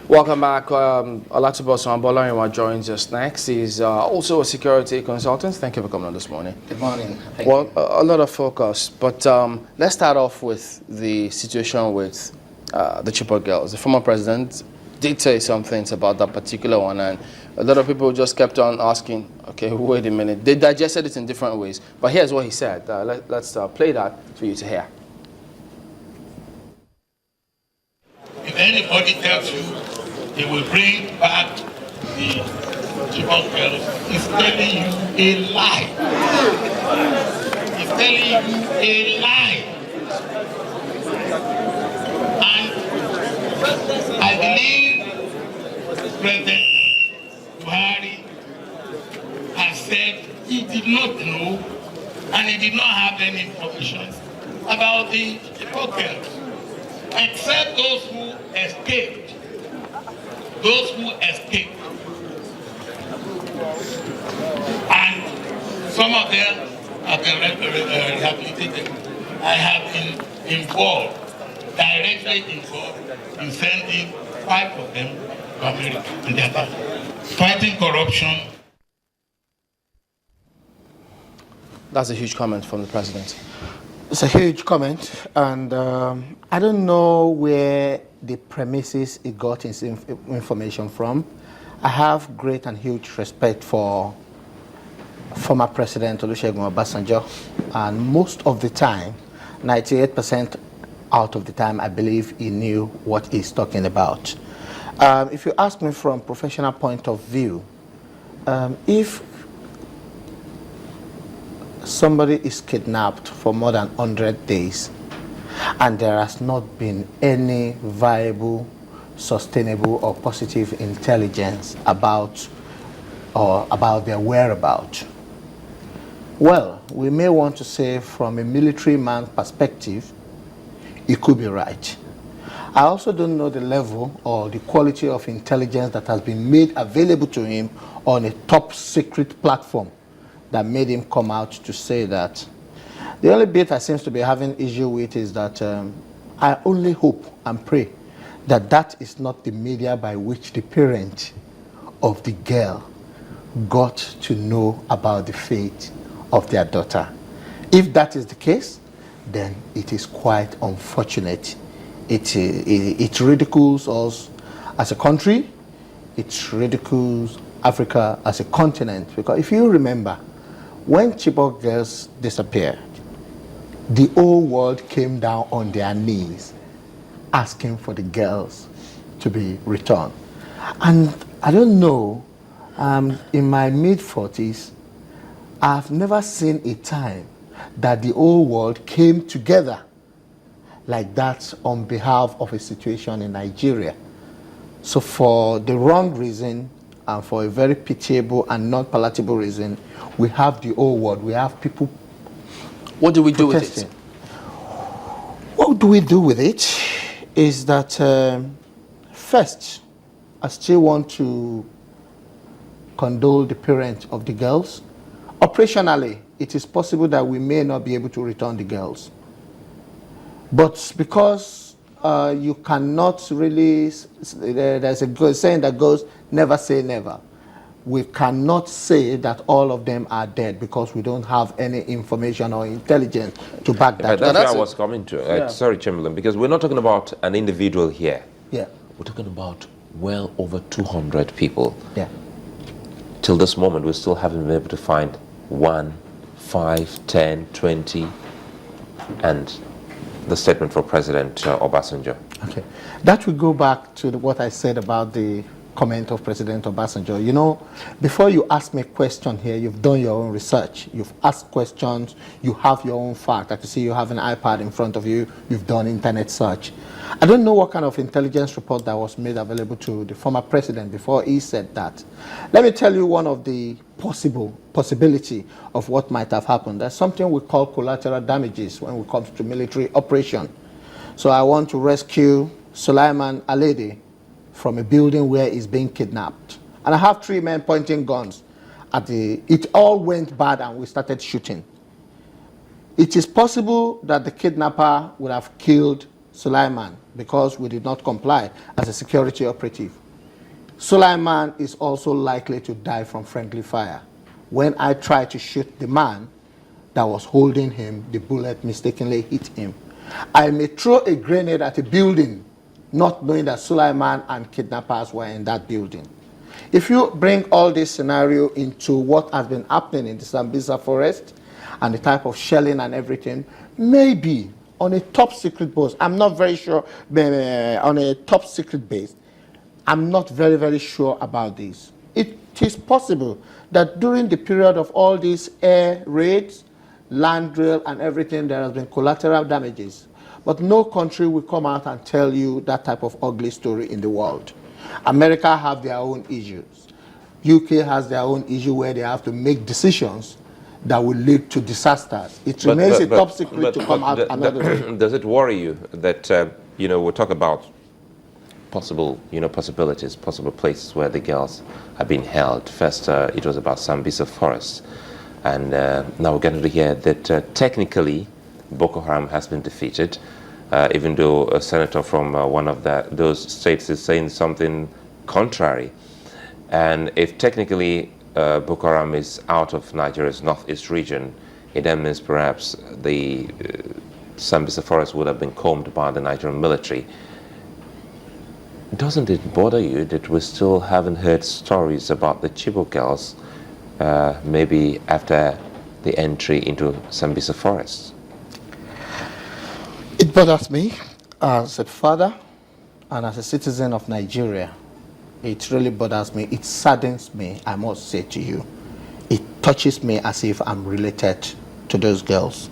Welcome back. Abolarinwa joins us next. He's also a security consultant. Thank you for coming on this morning. Good morning. A lot of focus, but let's start off with the situation with the Chibok girls. The former president did say some things about that particular one, and a lot of people just kept on asking, okay, wait a minute. They digested it in different ways, but here's what he said. Let's play that for you to hear. If anybody tells you he will bring back the Chibok girls, he's telling you a lie. He's telling you a lie. And I believe President Buhari has said he did not know and he did not have any information about the Chibok girls, except those who escaped. Those who escaped. And some of them have been rehabilitated. I have been involved, directly involved, in sending 5 of them to America. And they are fighting corruption. That's a huge comment from the president. It's a huge comment, and I don't know where the premises it got its information from. I have great and huge respect for former President Olusegun Obasanjo, and most of the time, 98% out of the time, I believe he knew what he's talking about. If you ask me from a professional point of view, if somebody is kidnapped for more than 100 days and there has not been any viable, sustainable or positive intelligence about their whereabouts, well, we may want to say from a military man perspective, it could be right. I also don't know the level or the quality of intelligence that has been made available to him on a top secret platform that made him come out to say that. The only bit I seem to be having issue with is that I only hope and pray that that is not the media by which the parent of the girl got to know about the fate of their daughter. If that is the case, then it is quite unfortunate. It ridicules us as a country, it ridicules Africa as a continent, because if you remember, when Chibok girls disappeared, the whole world came down on their knees asking for the girls to be returned. And I don't know, in my mid-40s, I've never seen a time that the whole world came together like that on behalf of a situation in Nigeria. So for the wrong reason, and for a very pitiable and non-palatable reason, we have the whole world. We have people. What do we do with it? What do we do with it is that, first, I still want to condole the parents of the girls. Operationally, it is possible that we may not be able to return the girls. But because you cannot really, there's a good saying that goes, never say never. We cannot say that all of them are dead because we don't have any information or intelligence to back that. That's where I was coming to. Yeah. Sorry, Chamberlain, because we're not talking about an individual here. Yeah. We're talking about well over 200 people. Yeah. Till this moment, we still haven't been able to find 1, 5, 10, 20, and the statement for President Obasanjo. Okay. That will go back to what I said about the comment of President Obasanjo. You know, before you ask me a question here, you've done your own research. You've asked questions. You have your own fact. I can see you have an iPad in front of you. You've done internet search. I don't know what kind of intelligence report that was made available to the former president before he said that. Let me tell you one of the possibility of what might have happened. There's something we call collateral damages when it comes to military operation. So I want to rescue Sulaiman Alede from a building where he's being kidnapped. And I have 3 men pointing guns at it all went bad and we started shooting. It is possible that the kidnapper would have killed Sulaiman because we did not comply as a security operative. Sulaiman is also likely to die from friendly fire. When I tried to shoot the man that was holding him, the bullet mistakenly hit him. I may throw a grenade at a building, not knowing that Sulaiman and kidnappers were in that building. If you bring all this scenario into what has been happening in the Sambisa forest and the type of shelling and everything, maybe on a top secret base, I'm not very sure, on a top secret base, I'm not very, very sure about this. It is possible that during the period of all these air raids, land drill and everything, there has been collateral damages. But no country will come out and tell you that type of ugly story in the world. America have their own issues. UK has their own issue where they have to make decisions that will lead to disasters. It remains a top secret to come out another day. Does it worry you that, we'll talk about possible, possibilities, possible places where the girls have been held. First, it was about Sambisa Forest. And now we're going to hear that technically Boko Haram has been defeated, even though a senator from one of those states is saying something contrary. And if technically Boko Haram is out of Nigeria's northeast region, it then means perhaps the Sambisa Forest would have been combed by the Nigerian military. Doesn't it bother you that we still haven't heard stories about the Chibok girls, maybe after the entry into Sambisa Forest? It bothers me as a father and as a citizen of Nigeria. It really bothers me. It saddens me, I must say to you. It touches me as if I'm related to those girls.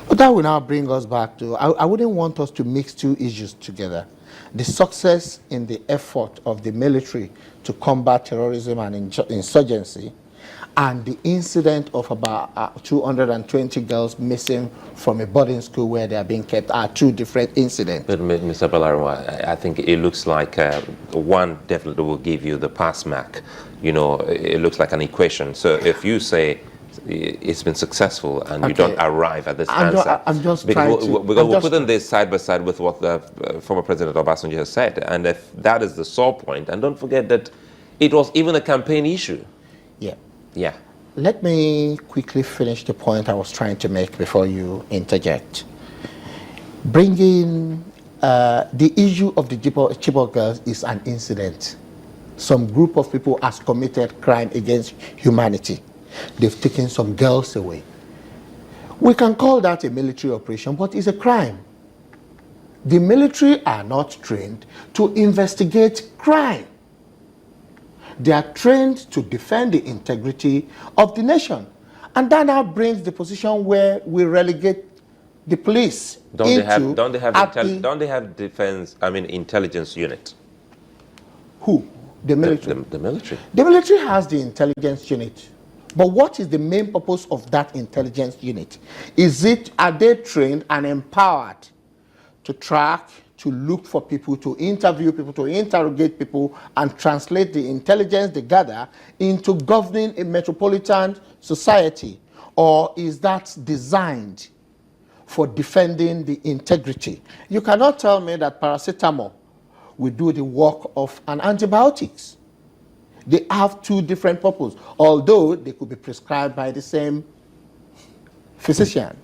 But that will now bring us back to, I wouldn't want us to mix two issues together. The success in the effort of the military to combat terrorism and insurgency, and the incident of about 220 girls missing from a boarding school where they are being kept are two different incidents. But Mr. Abolarinwa, I think it looks like one definitely will give you the pass mark. It looks like an equation. So if you say it's been successful and you don't arrive at this answer, I'm just because trying to... we're putting this side by side with what the former President Obasanjo has said. And if that is the sore point, and don't forget that it was even a campaign issue. Yeah. Yeah. Let me quickly finish the point I was trying to make before you interject. Bringing the issue of the Chibok girls is an incident. Some group of people has committed crime against humanity. They've taken some girls away. We can call that a military operation, but it's a crime. The military are not trained to investigate crime. They are trained to defend the integrity of the nation. And that now brings the position where we relegate the police Don't they have intelligence unit? Who? The military. The military. The military has the intelligence unit. But what is the main purpose of that intelligence unit? Are they trained and empowered to track, to look for people, to interview people, to interrogate people, and translate the intelligence they gather into governing a metropolitan society? Or is that designed for defending the integrity? You cannot tell me that paracetamol will do the work of an antibiotics. They have two different purposes, although they could be prescribed by the same physician.